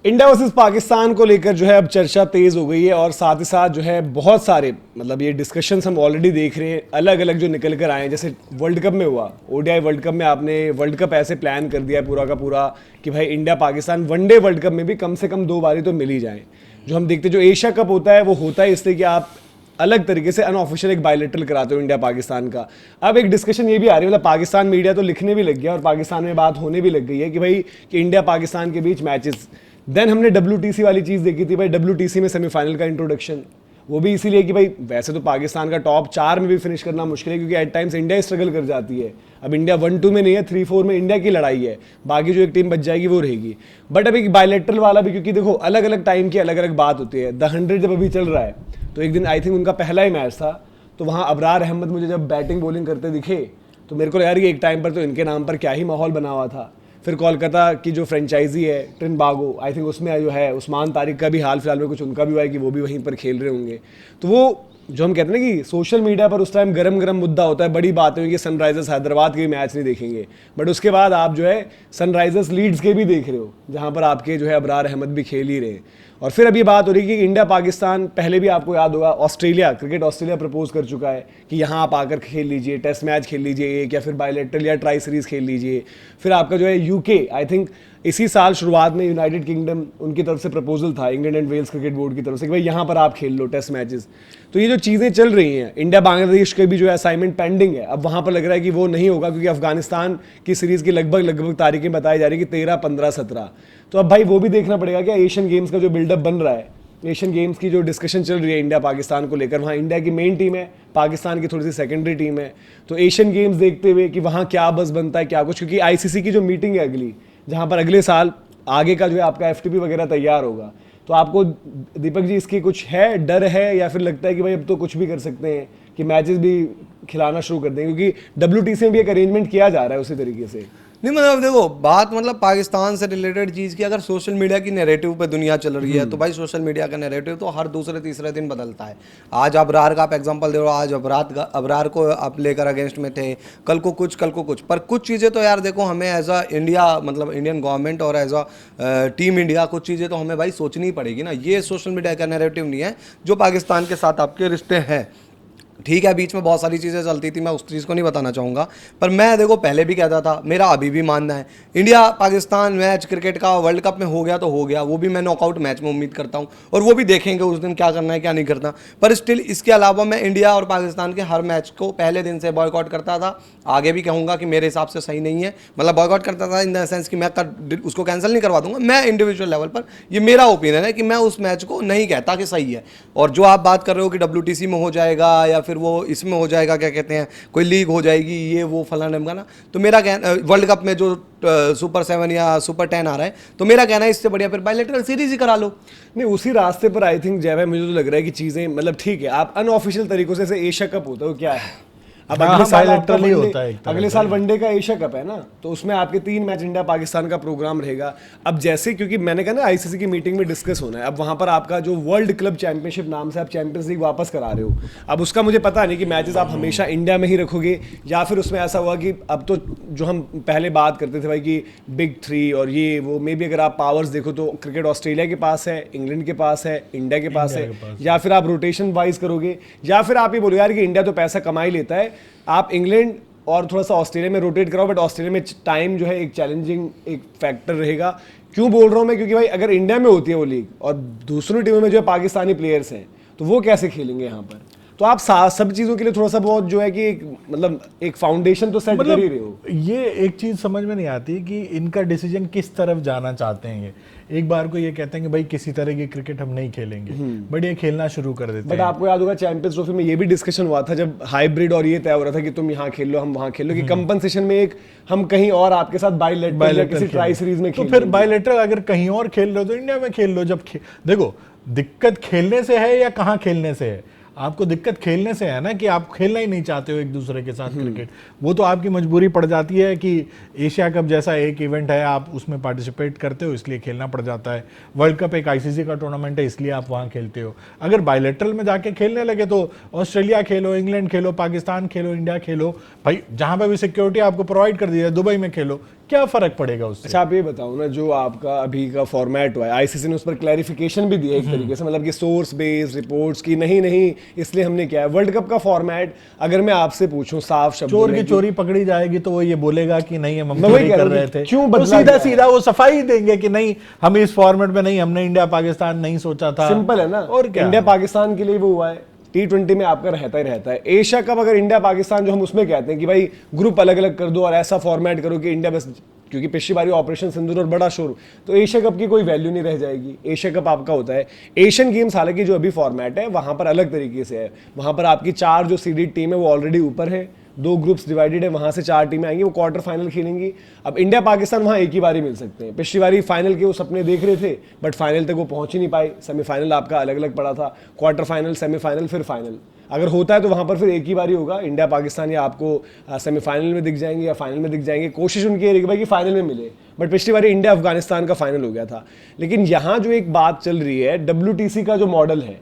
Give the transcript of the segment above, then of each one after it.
India versus Pakistan को लेकर जो है अब चर्चा तेज हो गई है और साथ ही साथ जो है बहुत सारे मतलब ये डिस्कशंस हम ऑलरेडी देख रहे हैं अलग अलग जो निकल कर आए हैं। जैसे वर्ल्ड कप में हुआ, ओडीआई वर्ल्ड कप में आपने वर्ल्ड कप ऐसे प्लान कर दिया पूरा का पूरा कि भाई India Pakistan one day world cup में भी कम से कम 2 बारी तो मिल ही जाए। जो हम देखते जो एशिया कप होता है वो होता है इसलिए कि आप अलग तरीके से अनऑफिशियल एक बायलेटरल कराते हो इंडिया पाकिस्तान का। अब एक डिस्कशन ये भी आ रही है, मतलब पाकिस्तान मीडिया तो लिखने भी लग गया और पाकिस्तान में बात होने भी लग गई है कि भाई कि इंडिया पाकिस्तान के बीच मैचेस। देन हमने WTC वाली चीज़ देखी थी भाई, WTC में सेमीफाइनल का इंट्रोडक्शन, वो भी इसीलिए कि भाई वैसे तो पाकिस्तान का टॉप 4 में भी फिनिश करना मुश्किल है क्योंकि एट टाइम्स इंडिया स्ट्रगल कर जाती है। अब इंडिया 1-2 में नहीं है, 3-4 में इंडिया की लड़ाई है, बाकी जो एक टीम बच जाएगी वो रहेगी। बट अब एक बायलेटरल वाला भी, क्योंकि देखो अलग अलग टाइम की अलग अलग बात होती है। द 100 जब अभी चल रहा है तो एक दिन आई थिंक उनका पहला ही मैच था, तो वहाँ अबरार अहमद मुझे जब बैटिंग बॉलिंग करते दिखे तो मेरे को लगा यार कि एक टाइम पर तो इनके नाम पर क्या ही माहौल बना हुआ था। फिर कोलकाता की जो फ्रेंचाइजी है ट्रिनबागो, आई थिंक उसमें जो है उस्मान तारिक का भी हाल फिलहाल में कुछ उनका भी हुआ है कि वो भी वहीं पर खेल रहे होंगे। तो वो जो हम कहते हैं ना कि सोशल मीडिया पर उस टाइम गरम गरम मुद्दा होता है, बड़ी बात है कि सनराइजर्स हैदराबाद के भी मैच नहीं देखेंगे, बट उसके बाद आप जो है सनराइजर्स लीड्स के भी देख रहे हो जहाँ पर आपके जो है अबरार अहमद भी खेल ही रहे हैं। और फिर अब ये बात हो रही है कि इंडिया पाकिस्तान, पहले भी आपको याद होगा ऑस्ट्रेलिया, क्रिकेट ऑस्ट्रेलिया प्रपोज कर चुका है कि यहाँ आप आकर खेल लीजिए, टेस्ट मैच खेल लीजिए एक, या फिर बायलेटरल या ट्राई सीरीज खेल लीजिए। फिर आपका जो है यूके, आई थिंक इसी साल शुरुआत में यूनाइटेड किंगडम उनकी तरफ से प्रपोजल था England and Wales cricket board की तरफ से कि भाई यहाँ पर आप खेल लो टेस्ट मैचेस। तो ये जो चीज़ें चल रही हैं, इंडिया बांग्लादेश के भी जो है असाइनमेंट पेंडिंग है, अब वहाँ पर लग रहा है कि वो नहीं होगा क्योंकि अफगानिस्तान की सीरीज़ की लगभग तारीखें बताई जा रही है कि 13, 15, 17। तो अब भाई वो भी देखना पड़ेगा कि एशियन गेम्स का जो बिल्डअप बन रहा है, एशियन गेम्स की जो डिस्कशन चल रही है इंडिया पाकिस्तान को लेकर, वहाँ इंडिया की मेन टीम है, पाकिस्तान की थोड़ी सी सेकेंडरी टीम है। तो एशियन गेम्स देखते हुए कि वहाँ क्या बस बनता है क्या कुछ, क्योंकि ICC की जो मीटिंग है अगली, जहाँ पर अगले साल आगे का जो है आपका FTP वगैरह तैयार होगा। तो आपको दीपक जी इसकी कुछ है, डर है, या फिर लगता है कि भाई अब तो कुछ भी कर सकते हैं कि मैचेस भी खिलाना शुरू कर देंगे, क्योंकि WTC में भी एक अरेंजमेंट किया जा रहा है उसी तरीके से? नहीं मतलब देखो बात मतलब पाकिस्तान से रिलेटेड चीज़ की, अगर सोशल मीडिया की नैरेटिव पे दुनिया चल रही है तो भाई सोशल मीडिया का नैरेटिव तो हर दूसरे तीसरे दिन बदलता है। आज अबरार का आप एग्जांपल दे रहे हो, आज अबरार को आप लेकर अगेंस्ट में थे, कल को कुछ पर कुछ चीज़ें तो यार देखो हमें एज अ इंडिया, मतलब इंडियन गवर्नमेंट और एज अ टीम इंडिया कुछ चीज़ें तो हमें भाई सोचनी ही पड़ेगी ना। ये सोशल मीडिया का नैरेटिव नहीं है जो पाकिस्तान के साथ आपके रिश्ते हैं। ठीक है, बीच में बहुत सारी चीज़ें चलती थी, मैं उस चीज़ को नहीं बताना चाहूँगा, पर मैं देखो पहले भी कहता था, मेरा अभी भी मानना है इंडिया पाकिस्तान मैच क्रिकेट का वर्ल्ड कप में हो गया तो हो गया, वो भी मैं नॉकआउट मैच में उम्मीद करता हूँ और वो भी देखेंगे उस दिन क्या करना है क्या नहीं करना। पर स्टिल इसके अलावा मैं इंडिया और पाकिस्तान के हर मैच को पहले दिन से बॉयकॉट करता था, आगे भी कहूँगा कि मेरे हिसाब से सही नहीं है। मतलब बॉयकॉट करता था इन द सेंस कि मैं उसको कैंसिल नहीं करवा दूंगा, मैं इंडिविजुअल लेवल पर ये मेरा ओपिनियन है कि मैं उस मैच को नहीं कहता कि सही है। और जो आप बात कर रहे हो कि WTC में हो जाएगा या फिर वो इसमें हो जाएगा, क्या कहते हैं, कोई लीग हो जाएगी, ये वो फलाना ढमकाना, तो मेरा कहना वर्ल्ड कप में जो सुपर 7 या सुपर 10 आ रहा है, तो मेरा कहना है इससे बढ़िया फिर बायलेटरल सीरीज ही करा लो। नहीं, उसी रास्ते पर आई थिंक जय भाई मुझे तो लग रहा है कि चीज़ें मतलब ठीक है, आप अनऑफिशियल तरीकों से एशिया कप होता है वो क्या है, अब अगले साल वनडे का एशिया कप है ना, तो उसमें आपके 3 मैच इंडिया पाकिस्तान का प्रोग्राम रहेगा। अब जैसे क्योंकि मैंने कहा ना ICC की मीटिंग में डिस्कस होना है, अब वहां पर आपका जो वर्ल्ड क्लब चैंपियनशिप नाम से आप चैंपियंस लीग वापस करा रहे हो। अब उसका मुझे पता नहीं कि मैचेस आप हमेशा इंडिया में ही रखोगे या फिर उसमें ऐसा हुआ कि अब तो जो हम पहले बात करते थे भाई कि बिग 3 और ये वो, मे बी अगर आप पावर्स देखो तो क्रिकेट ऑस्ट्रेलिया के पास है, इंग्लैंड के पास है, इंडिया के पास है, या फिर आप रोटेशन वाइज करोगे, या फिर आप ये बोलो यार कि इंडिया तो पैसा कमा ही लेता है, आप इंग्लैंड और थोड़ा सा ऑस्ट्रेलिया में रोटेट कराओ, बट ऑस्ट्रेलिया में टाइम जो है एक चैलेंजिंग एक फैक्टर रहेगा। क्यों बोल रहा हूं मैं, क्योंकि भाई अगर इंडिया में होती है वो लीग और दूसरी टीमों में जो है पाकिस्तानी प्लेयर्स हैं तो वो कैसे खेलेंगे यहाँ पर? तो आप सब चीज़ों के लिए थोड़ा सा बहुत जो है कि एक मतलब एक फाउंडेशन तो सेट कर ही रहे हो। ये एक चीज़ समझ में नहीं आती कि इनका डिसीजन किस तरफ जाना चाहते हैं। ये एक बार को ये कहते हैं कि भाई किसी तरह की क्रिकेट हम नहीं खेलेंगे, बट ये खेलना शुरू कर देते हैं। बट आपको याद होगा चैंपियंस ट्रॉफी में ये भी डिस्कशन हुआ था जब हाइब्रिड और ये तय हो रहा था कि तुम यहाँ खेल लो हम वहाँ खेल लो, कि कंपनसेशन में एक हम कहीं और आपके साथ बायलेटरल किसी ट्राई सीरीज में तो फिर बायलेटरल अगर कहीं और खेल रहे हो तो इंडिया में खेल लो। जब देखो दिक्कत खेलने से है या कहाँ खेलने से है, आपको दिक्कत खेलने से है ना कि आप खेलना ही नहीं चाहते हो एक दूसरे के साथ क्रिकेट। वो तो आपकी मजबूरी पड़ जाती है कि एशिया कप जैसा एक इवेंट है, आप उसमें पार्टिसिपेट करते हो इसलिए खेलना पड़ जाता है। वर्ल्ड कप एक ICC का टूर्नामेंट है इसलिए आप वहाँ खेलते हो। अगर बायलेटरल में जाके खेलने लगे तो ऑस्ट्रेलिया खेलो, इंग्लैंड खेलो, पाकिस्तान खेलो, इंडिया खेलो, भाई जहाँ पर भी सिक्योरिटी आपको प्रोवाइड कर दी है, दुबई में खेलो, क्या फर्क पड़ेगा उससे? अच्छा आप ये बताओ ना, जो आपका अभी का फॉर्मेट हुआ है, आईसीसी ने उस पर क्लैरिफिकेशन भी दिया एक तरीके से, मतलब कि सोर्स बेस्ड रिपोर्ट्स की नहीं इसलिए हमने किया है। वर्ल्ड कप का फॉर्मेट अगर मैं आपसे पूछूं साफ शब्दों चोर में की कि- चोरी पकड़ी जाएगी तो वो ये बोलेगा कि नहीं हम मैं वही चोरी कह कर रहा हूं रहे कि थे, क्यों तो बदला सीधा गया? सीधा वो सफाई देंगे कि नहीं हम इस फॉर्मेट में नहीं, हमने इंडिया पाकिस्तान नहीं सोचा था। सिंपल है ना, और क्या, इंडिया पाकिस्तान के लिए वो हुआ है। T20 में आपका रहता ही रहता है। एशिया कप अगर इंडिया पाकिस्तान जो हम उसमें कहते हैं कि भाई ग्रुप अलग अलग कर दो और ऐसा फॉर्मेट करो कि इंडिया बस, क्योंकि पिछली बारी ऑपरेशन सिंदूर और बड़ा शोर, तो एशिया कप की कोई वैल्यू नहीं रह जाएगी। एशिया कप आपका होता है। एशियन गेम्स हालांकि जो अभी फॉर्मेट है वहां पर अलग तरीके से है, वहां पर आपकी 4 जो सीडेड टीम है वो ऑलरेडी ऊपर है, 2 ग्रुप्स डिवाइडेड है, वहां से 4 टीमें आएंगी, वो क्वार्टर फाइनल खेलेंगी। अब इंडिया पाकिस्तान वहां एक ही बारी मिल सकते हैं। पिछली बारी फाइनल के वो सपने देख रहे थे बट फाइनल तक वो पहुंच ही नहीं पाए। सेमीफाइनल आपका अलग अलग पड़ा था, क्वार्टर फाइनल, सेमीफाइनल, फिर फाइनल। अगर होता है तो वहां पर फिर एक ही बारी होगा, इंडिया पाकिस्तान या आपको सेमीफाइनल में दिख जाएंगे या फाइनल में दिख जाएंगे। कोशिश उनकी है कि भाई कि फाइनल में मिले, बट पिछली बारी इंडिया अफगानिस्तान का फाइनल हो गया था। लेकिन यहाँ जो एक बात चल रही है, WTC का जो मॉडल है,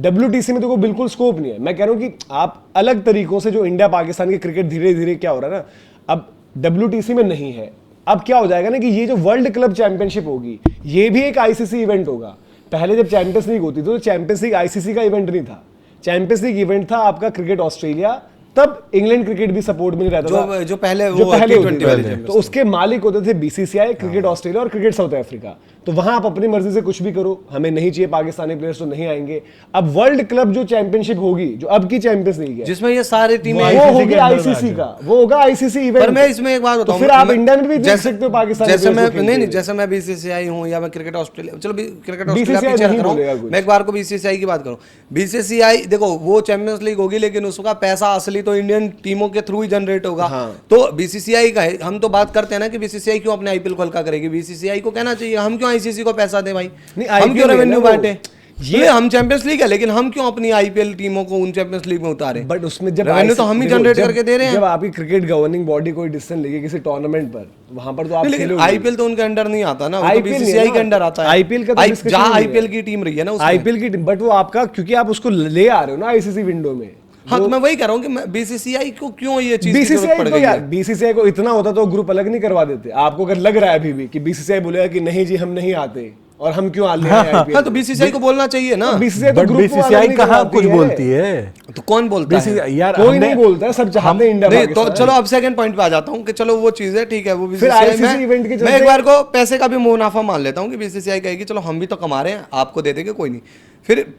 WTC में तो कोई बिल्कुल स्कोप नहीं है। मैं कह रहा हूँ कि आप अलग तरीकों से, जो इंडिया पाकिस्तान की क्रिकेट धीरे धीरे क्या हो रहा है ना, अब WTC में नहीं है, अब क्या हो जाएगा ना कि ये जो वर्ल्ड क्लब चैंपियनशिप होगी ये भी एक ICC इवेंट होगा। पहले जब चैंपियंस लीग होती थी तो चैंपियंस लीग ICC का इवेंट नहीं था, चैंपियंस लीग इवेंट था आपका क्रिकेट ऑस्ट्रेलिया, तब इंग्लैंड क्रिकेट भी सपोर्ट में नहीं रहता था, जो पहले जो वो पहले T20 होती वाली थी। Champions तो उसके मालिक होते थे BCCI, क्रिकेट ऑस्ट्रेलिया और क्रिकेट साउथ अफ्रीका। तो वहां आप अपनी मर्जी से कुछ भी करो, हमें नहीं चाहिए पाकिस्तानी प्लेयर्स तो नहीं आएंगे। अब वर्ल्ड क्लब जो चैंपियनशिप होगी, जो अब की चैंपियंस लीग है, जिसमें ये सारी टीमें वो वो ICC होगी के अंदर ICC आ का, वो होगा ICC इवेंट। पर मैं इसमें एक बात बताऊं, तो फिर आप मैं- इंडिया में भी देख जैसे- सकते हो पाकिस्तान जैसे मैं नहीं, जैसे मैं BCCI हूं या मैं क्रिकेट ऑस्ट्रेलिया, चलो क्रिकेट ऑस्ट्रेलिया BCCI पीछे नहीं रख रहा बोलेगा हूं, कुछ। मैं एक बार को BCCI की बात करूं। BCCI देखो वो चैंपियंस लीग होगी लेकिन उसका पैसा असली तो इंडियन टीमों के थ्रू ही जनरेट होगा। हाँ। तो BCCI का है, हम तो बात करते हैं ना कि BCCI क्यों अपने IPL खोल का करेगी। BCCI को कहना चाहिए हम क्यों ICC को पैसा दें भाई, नहीं, हम IPL क्यों है ना रेवेन्यू वो। बांटे। ये हम चैंपियंस लीग है लेकिन हम क्यों अपनी IPL टीमों को उन चैंपियंस लीग में उतारे। बट उसमें जब रेवेन्यू तो हम ही देखो, जनरेट जब- करके दे रहे हैं। जब आपकी क्रिकेट गवर्निंग बॉडी कोई डिसीजन लेगी किसी टूर्नामेंट पर, वहां पर तो आप नहीं, लेकिन खेलोगे। IPL तो उनके अंडर नहीं आता ना, वो तो IPL नहीं है BCCI ना। के अंडर आता है। IPL का तो discussion जहां नहीं है। IPL की टीम रही है ना उसमें। IPL की टीम, बट वो आपका, क्योंकि आप उसको ले आ रहे हो ना ICC विंडो में। हाँ तो मैं वही कह रहा हूँ कि BCCI को क्यों ये चीज की जरूरत BCCI पड़ तो गई यार, है। BCCI को इतना होता तो ग्रुप अलग नहीं करवा देते। आपको अगर लग रहा है अभी भी कि BCCI बोलेगा कि नहीं जी हम नहीं आते और हम क्यों आ ले आए IPL हाँ तो BCCI को बोलना चाहिए ना। BCCI तो बट ग्रुप को अलग BCCI नहीं कहाँ करवाती कुछ है। बोलती है? तो कौन बोलता है? BCCI यार कोई हमने- नहीं बोलता है, सब चाहते हैं इंडिया नहीं तो पाकिस्तान। चलो अब सेकंड पॉइंट पे आ जाता हूँ कि चलो वो चीज है ठीक है, वो फिर BCCI ICC इवेंट के मैं चलते- एक बार को पैसे का भी मुनाफा मान लेता हूँ कि BCCI कहेगी चलो हम भी तो कमा रहे हैं, आपको दे देंगे कोई नहीं। फिर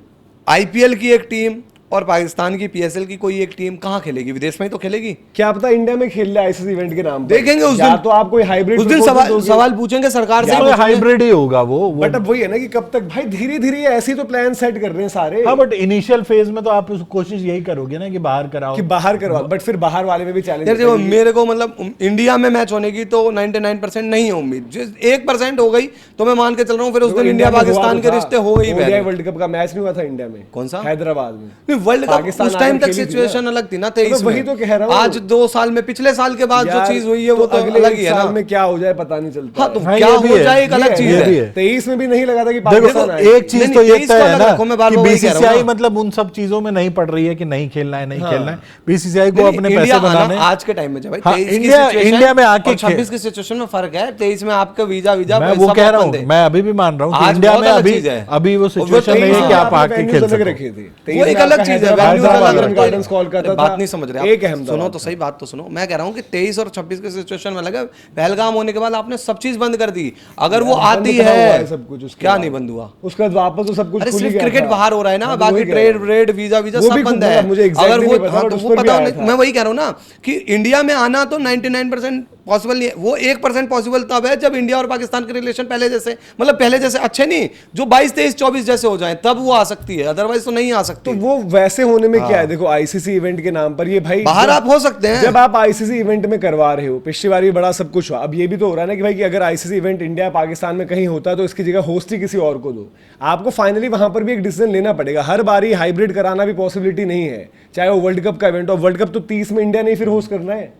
IPL की एक टीम और पाकिस्तान की PSL की कोई एक टीम कहाँ खेलेगी? विदेश में ही तो खेलेगी। क्या पता इंडिया में खेल रहे ICC इवेंट के नाम पर। देखेंगे उस या दिन। तो आप कोई हाइब्रिड उस दिन सवाल पूछेंगे सरकार से। तो हाइब्रिड ही होगा वो। बट अब वही है ना कि कब तक भाई, धीरे धीरे ऐसे ही तो प्लान सेट कर रहे हैं सारे हाँ बट इनिशियल फेज में तो आप कोशिश यही करोगे ना कि बाहर कराओ। कि बाहर करवा, बट फिर बाहर वाले में भी चैलेंज यार देखो मेरे को मतलब इंडिया में मैच होने की तो 99% नहीं है उम्मीद, जिस 1% हो गई तो मैं मान के चल रहा हूँ फिर उस दिन इंडिया पाकिस्तान के रिश्ते हो गई। वर्ल्ड कप का मैच नहीं हुआ था इंडिया में? कौन सा? हैदराबाद में। नहीं वर्ल्ड कप पाकिस्तान उस टाइम आगे तक खेली थी सिचुएशन ना। अलग थी ना, तो 23 वही में। तो कह रहा हूँ। आज 2 साल में, पिछले साल के बाद जो यार, चीज हुई है वो तो अगले अलग एक ही है साल ना। में क्या हो जाए पता नहीं चलता। हाँ तो हाँ, क्या ये भी हो है, जाए एक अलग चीज ये भी है। है। 23 में भी नहीं लगा था कि देखो पाकिस्तान आएगा। एक चीज नहीं, तो ये 23 तय का है अलग ना रखो, मैं बार कि बार वही कह रहा हूँ BCCI ना। मतलब उन सब चीजों में नहीं पड़ रही है कि नहीं खेलना है, नहीं हाँ। खेलना है। BCCI को नहीं, अपने इंडिया पैसे आना बनाने। आज के टाइम में जब भाई हाँ, 23 की इंडिया- situation इंडिया में आके और 26 की सिचुएशन में फर्क है। 23 में आपका वीजा मैं वो कह रहा हूँ, मैं अभी भी मान रहा हूँ कि आज इंडिया बहुत में अलग अभी चीज है। अभी वो और वो सिचुएशन 23 नहीं है कि में आप आपने आके venues खेल अलग सको। रखे थे। वो 23 एक में अलग आपका चीज है। हैदराबाद, venues अलग ईडन रखते गार्डन्स हैं। कोलकाता बात था, नहीं समझ रहे एक आप। अहमदाबाद सुनो तो था। सही बात तो सुनो। मैं कह रहा हूँ कि 23 और 26 के सिचुएशन में लगा पहलगाम होने के बाद आपने सब चीज बंद कर दी। अगर वो बंद आती करा हुआ है सब कुछ उसके क्या बाद। नहीं बंद हुआ? उसके बाद वापस तो सब कुछ अरे खुल ही सिर्फ गया क्रिकेट था। बाहर हो रहा है ना, हाँ, तो बाकी वही कह ट्रेड रहा हूँ। व्रेड वीजा वीजा वो सब भी बंद खुद है। मतलब मुझे exactly अगर वो नहीं पता, हाँ but तो उस वो पर भी पता आया नहीं, था। मैं वही कह रहा हूँ ना कि इंडिया में आना तो 99% पॉसिबल नहीं है। वो 1% पॉसिबल तब है जब इंडिया और पाकिस्तान के रिलेशन पहले जैसे, मतलब पहले जैसे अच्छे नहीं, जो 22, 23, 24 जैसे हो जाए तब वो आ सकती है, अदरवाइज तो नहीं आ तो सकती। वो वैसे होने में क्या है? देखो ICC इवेंट के नाम पर ये भाई बाहर आप हो सकते हैं। जब आप ICC इवेंट में करवा रहे हो, पिछली बार भी बड़ा सब कुछ हुआ, अब ये भी तो हो रहा है ना कि भाई कि अगर ICC इवेंट इंडिया पाकिस्तान में कहीं होता है तो इसकी जगह होस्ट ही किसी और को दो। आपको फाइनली वहां पर भी एक डिसीजन लेना पड़ेगा। हर बारी हाइब्रिड कराना भी पॉसिबिलिटी नहीं है, चाहे वो वर्ल्ड कप का इवेंट हो। वर्ल्ड कप तो 30 में इंडिया नहीं फिर होस्ट करना है।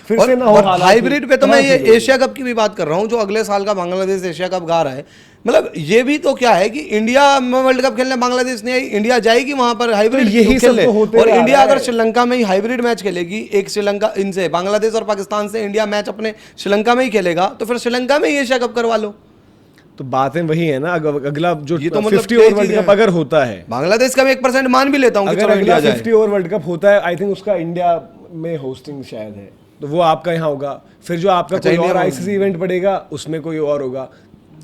फिर से ना हो हालात। हाइब्रिड पे तो मैं ये एशिया कप की भी बात कर रहा हूँ, जो अगले साल का बांग्लादेश एशिया कप गा रहा है। मतलब ये भी तो क्या है कि इंडिया में वर्ल्ड कप खेलने बांग्लादेश नहीं आई, इंडिया जाएगी वहां पर हाइब्रिड यही सब तो होते और आ इंडिया रहा अगर है। श्रीलंका में ही हाइब्रिड मैच खेलेगी, एक श्रीलंका इनसे बांग्लादेश और पाकिस्तान से इंडिया मैच अपने श्रीलंका में ही खेलेगा, तो फिर श्रीलंका में ही एशिया कप करवा लो। तो बातें वही है ना, अगला जो ये तो मतलब 50 ओवर कई वर्ल्ड चीजें कप हैं। अगर होता है, बांग्लादेश का भी 1% मान भी लेता हूँ कि अगर चलो अगला इंडिया जाए। 50 ओवर वर्ल्ड कप होता है, आई थिंक उसका इंडिया में होस्टिंग शायद है, तो वो आपका यहाँ होगा। फिर जो आपका अच्छा, कोई इंडिया और में आईसीसी इवेंट पड़ेगा, उसमें कोई और होगा।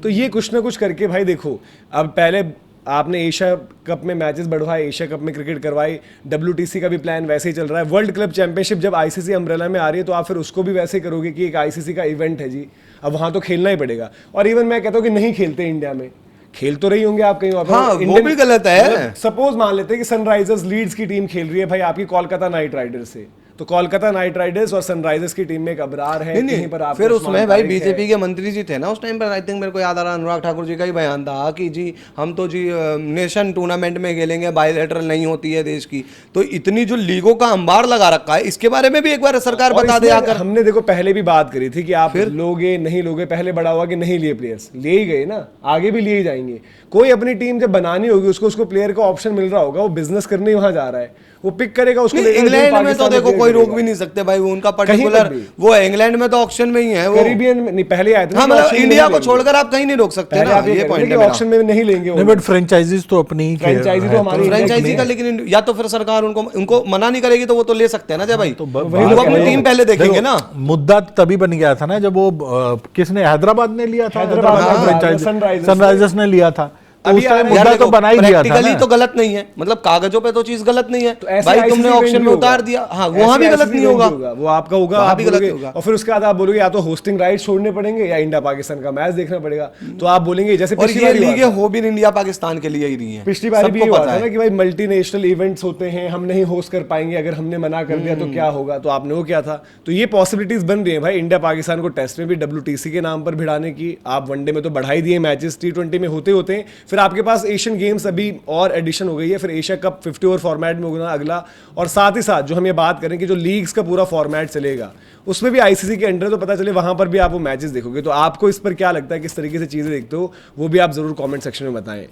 तो ये कुछ ना कुछ करके भाई देखो, अब पहले आपने एशिया कप में मैचेस बढ़वाए, एशिया कप में क्रिकेट करवाई, WTC का भी प्लान वैसे ही चल रहा है। वर्ल्ड क्लब चैंपियनशिप जब आईसीसी अम्ब्रेला में आ रही है, तो आप फिर उसको भी वैसे ही करोगे कि एक आईसीसी का इवेंट है जी, अब वहाँ तो खेलना ही पड़ेगा। और इवन मैं कहता हूँ कि नहीं खेलते इंडिया में, खेल तो रही होंगे आप कहीं और। हाँ, वो भी गलत है। सपोज मान लेते हैं कि सनराइजर्स लीड्स की टीम खेल रही है भाई आपकी कोलकाता नाइट राइडर्स से, तो कोलकाता नाइट राइडर्स और सनराइजर्स की टीम में एक अबरार है, नहीं कहीं पर आप फिर उसमें भाई बीजेपी के मंत्री जी थे ना उस टाइम पर, आई थिंक मेरे को याद आ रहा, अनुराग ठाकुर जी का ही बयान था कि जी हम तो जी नेशन टूर्नामेंट में खेलेंगे, बायलैटरल नहीं होती है देश की। तो इतनी जो लीगों का अंबार लगा रखा है, इसके बारे में भी एक बार सरकार बता दे आकर। हमने देखो पहले भी बात करी थी कि आप लोगे नहीं लोगे, पहले बड़ा हुआ कि नहीं लिए प्लेयर्स, ले ही गए ना, आगे भी लिए ही जाएंगे। कोई अपनी टीम जब बनानी होगी, उसको प्लेयर का ऑप्शन मिल रहा होगा, वो बिजनेस करने ही वहां जा रहा है, वो पिक करेगा उसको। इंग्लैंड में तो देखो कोई रोक भी नहीं सकते भाई, वो उनका पर्टिकुलर वो है, इंग्लैंड में तो ऑक्शन में ही है वो। कैरिबियन में नहीं, पहले आए थे। हाँ, मतलब इंडिया को छोड़कर आप कहीं नहीं रोक सकते ना, ये पॉइंट है। ऑप्शन में नहीं लेंगे नहीं, बट फ्रेंचाइजीज तो अपनी ही फ्रेंचाइजी तो हमारी फ्रेंचाइजी का, लेकिन या तो फिर सरकार उनको मना नहीं करेगी तो वो तो ले सकते हैं ना। जय भाई तो वो अपनी टीम पहले देखेंगे ना। मुद्दा तभी बन गया था ना जब वो किसने, हैदराबाद ने लिया था, हैदराबाद सनराइजर्स ने लिया था। तो अभी उस टाइम यार मुद्दा देखो, तो बना ही दिया था प्रैक्टिकली ना। तो गलत नहीं है, मतलब कागजों पे तो चीज गलत नहीं है तो ऐसे भाई, ICC तुमने इवेंट ऑक्शन भी में होगा। उतार दिया, हाँ वहां भी ऐसे गलत ICC नहीं इवेंट होगा, भी वो आपका होगा, वहां आप भी गलत बोलोगे, होगा। और फिर उसके बाद आप बोलोगे या तो होस्टिंग राइट छोड़ने पड़ेंगे या इंडिया पाकिस्तान का मैच देखना पड़ेगा। तो आप बोलेंगे जैसे और पिछली ये बार हुआ लीगें था। हो भी इंडिया पाकिस्तान के लिए ही रही है, पिछली बार भी सबको ये हुआ पता था ना है। कि भाई मल्टीनेशनल इवेंट्स होते हैं, हम नहीं होस्ट कर पाएंगे, अगर हमने मना कर दिया तो क्या होगा, तो आपने वो क्या था। तो ये पॉसिबिलिटीज बन रही है भाई, इंडिया पाकिस्तान को टेस्ट में भी WTC के नाम पर भिड़ाने की। आप वनडे में तो बढ़ाई दिए मैचेस, T20 में होते होते हैं, फिर आपके पास एशियन गेम्स अभी और एडिशन हो गई है, फिर एशिया कप 50 ओवर फॉर्मेट में होगा अगला। और साथ ही साथ जो हम ये बात करें कि जो लीग्स का पूरा फॉर्मेट चलेगा, उसमें भी आईसीसी के अंडर, तो पता चले वहां पर भी आप वो मैचेस देखोगे। तो आपको इस पर क्या लगता है, किस तरीके से चीजें देखते हो, वो भी आप जरूर कमेंट सेक्शन में बताएं।